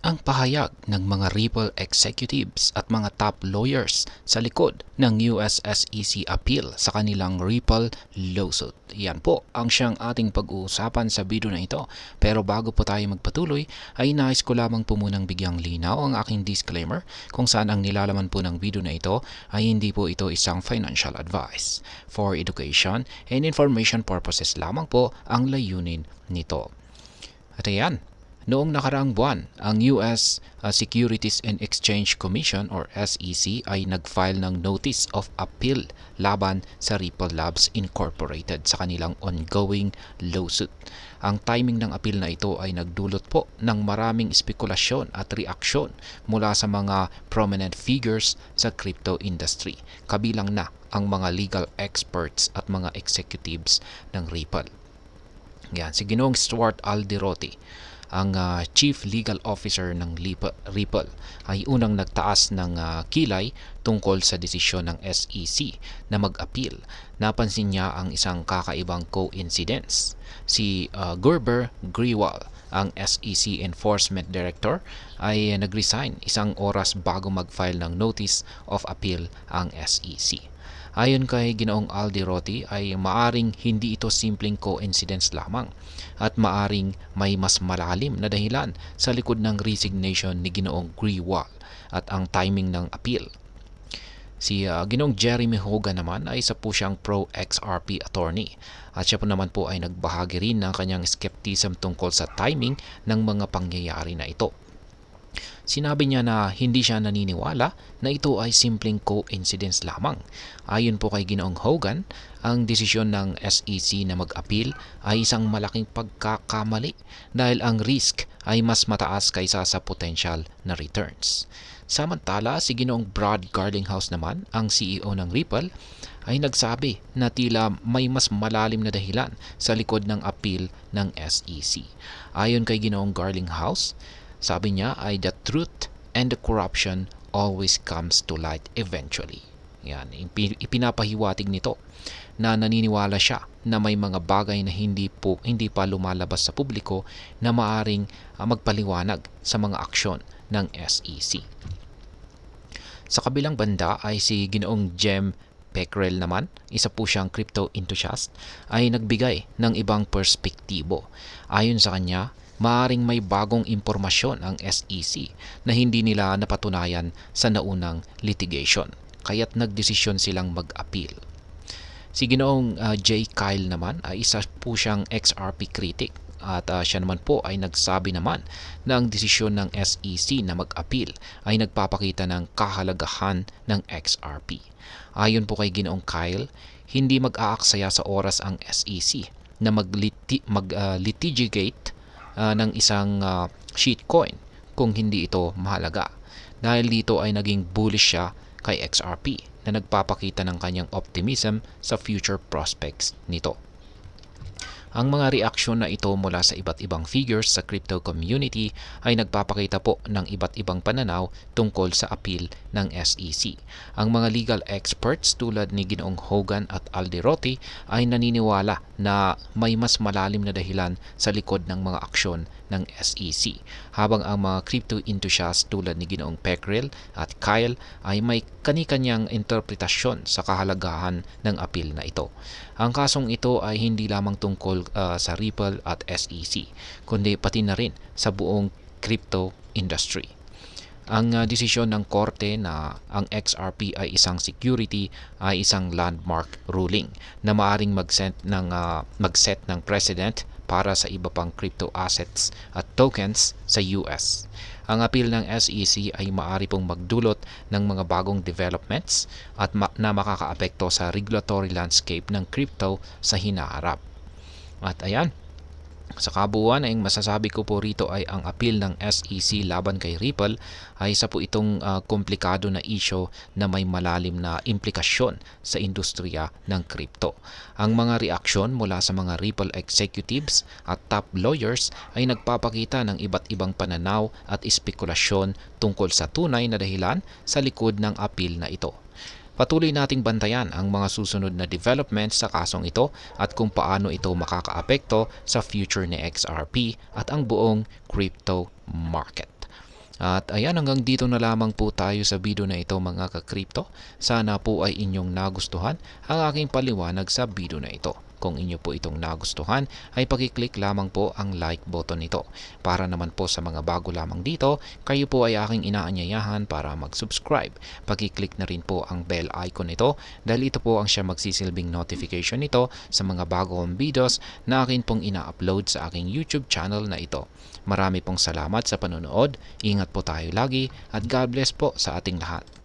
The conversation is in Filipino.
Ang pahayag ng mga Ripple executives at mga top lawyers sa likod ng US SEC appeal sa kanilang Ripple lawsuit. Yan po ang siyang ating pag-uusapan sa video na ito. Pero bago po tayo magpatuloy, ay nais ko lamang po munang bigyang linaw ang aking disclaimer kung saan ang nilalaman po ng video na ito ay hindi po ito isang financial advice. For education and information purposes lamang po ang layunin nito. At ayan, noong nakaraang buwan, ang US Securities and Exchange Commission or SEC ay nag-file ng Notice of Appeal laban sa Ripple Labs Incorporated sa kanilang ongoing lawsuit. Ang timing ng appeal na ito ay nagdulot po ng maraming spekulasyon at reaksyon mula sa mga prominent figures sa crypto industry, kabilang na ang mga legal experts at mga executives ng Ripple. Yan, si Ginoong Stuart Alderoty, ang Chief Legal Officer ng Ripple, ay unang nagtaas ng kilay tungkol sa desisyon ng SEC na mag-appeal. Napansin niya ang isang kakaibang coincidence. Si Gerber Grewal, ang SEC Enforcement Director, ay nag-resign isang oras bago mag-file ng Notice of Appeal ang SEC. Ayon kay Ginoong Alderoty ay maaring hindi ito simpleng coincidence lamang at maaring may mas malalim na dahilan sa likod ng resignation ni Ginoong Grewal at ang timing ng appeal. Si Ginoong Jeremy Hogan naman ay isa po siyang pro-XRP attorney at siya po naman po ay nagbahagi rin ng kanyang skepticism tungkol sa timing ng mga pangyayari na ito. Sinabi niya na hindi siya naniniwala na ito ay simpleng coincidence lamang. Ayon po kay Ginoong Hogan, ang desisyon ng SEC na mag-appeal ay isang malaking pagkakamali dahil ang risk ay mas mataas kaysa sa potential na returns. Samantala, si Ginoong Brad Garlinghouse naman, ang CEO ng Ripple, ay nagsabi na tila may mas malalim na dahilan sa likod ng appeal ng SEC. Ayon kay Ginoong Garlinghouse, sabi niya ay the truth and the corruption always comes to light eventually. Yan, ipinapahiwatig nito na naniniwala siya na may mga bagay na hindi pa lumalabas sa publiko na maaring magpaliwanag sa mga aksyon ng SEC. Sa kabilang banda ay si Ginoong Jem Peckrell naman, isa po siyang crypto enthusiast, ay nagbigay ng ibang perspektibo. Ayon sa kanya, maaring may bagong impormasyon ang SEC na hindi nila napatunayan sa naunang litigation, kaya't nagdesisyon silang mag-appeal. Si Ginoong J. Kyle naman ay isa po siyang XRP critic at siya naman po ay nagsabi naman na ang desisyon ng SEC na mag-appeal ay nagpapakita ng kahalagahan ng XRP. Ayon po kay Ginoong Kyle, hindi mag-aaksaya sa oras ang SEC na mag-litigate ng isang shitcoin kung hindi ito mahalaga. Dahil dito ay naging bullish siya kay XRP na nagpapakita ng kanyang optimism sa future prospects nito. Ang mga reaksyon na ito mula sa iba't ibang figures sa crypto community ay nagpapakita po ng iba't ibang pananaw tungkol sa appeal ng SEC. Ang mga legal experts tulad ni Ginoong Hogan at Alderoty ay naniniwala na may mas malalim na dahilan sa likod ng mga aksyon ng SEC, habang ang mga crypto enthusiasts tulad ni Ginoong Peckrell at Kyle ay may kani-kanyang interpretasyon sa kahalagahan ng appeal na ito. Ang kasong ito ay hindi lamang tungkol sa Ripple at SEC, kundi pati na rin sa buong crypto industry. Ang desisyon ng korte na ang XRP ay isang security ay isang landmark ruling na maaring mag-set ng precedent para sa iba pang crypto assets at tokens sa US. Ang appeal ng SEC ay maaari pong magdulot ng mga bagong developments at na makakaapekto sa regulatory landscape ng crypto sa hinaharap. At ayan, sa kabuuan ay masasabi ko po rito ay ang appeal ng SEC laban kay Ripple ay isa po itong komplikado na issue na may malalim na implikasyon sa industriya ng crypto. Ang mga reaksyon mula sa mga Ripple executives at top lawyers ay nagpapakita ng iba't ibang pananaw at espekulasyon tungkol sa tunay na dahilan sa likod ng appeal na ito. Patuloy nating bantayan ang mga susunod na developments sa kasong ito at kung paano ito makakaapekto sa future ni XRP at ang buong crypto market. At ayan, hanggang dito na lamang po tayo sa video na ito mga ka-crypto. Sana po ay inyong nagustuhan ang aking paliwanag sa video na ito. Kung inyo po itong nagustuhan ay pakiclick lamang po ang like button nito. Para naman po sa mga bago lamang dito, kayo po ay aking inaanyayahan para mag-subscribe. Pakiclick na rin po ang bell icon nito dahil ito po ang siya magsisilbing notification nito sa mga bagong videos na akin pong ina-upload sa aking YouTube channel na ito. Marami pong salamat sa panonood, ingat po tayo lagi at God bless po sa ating lahat.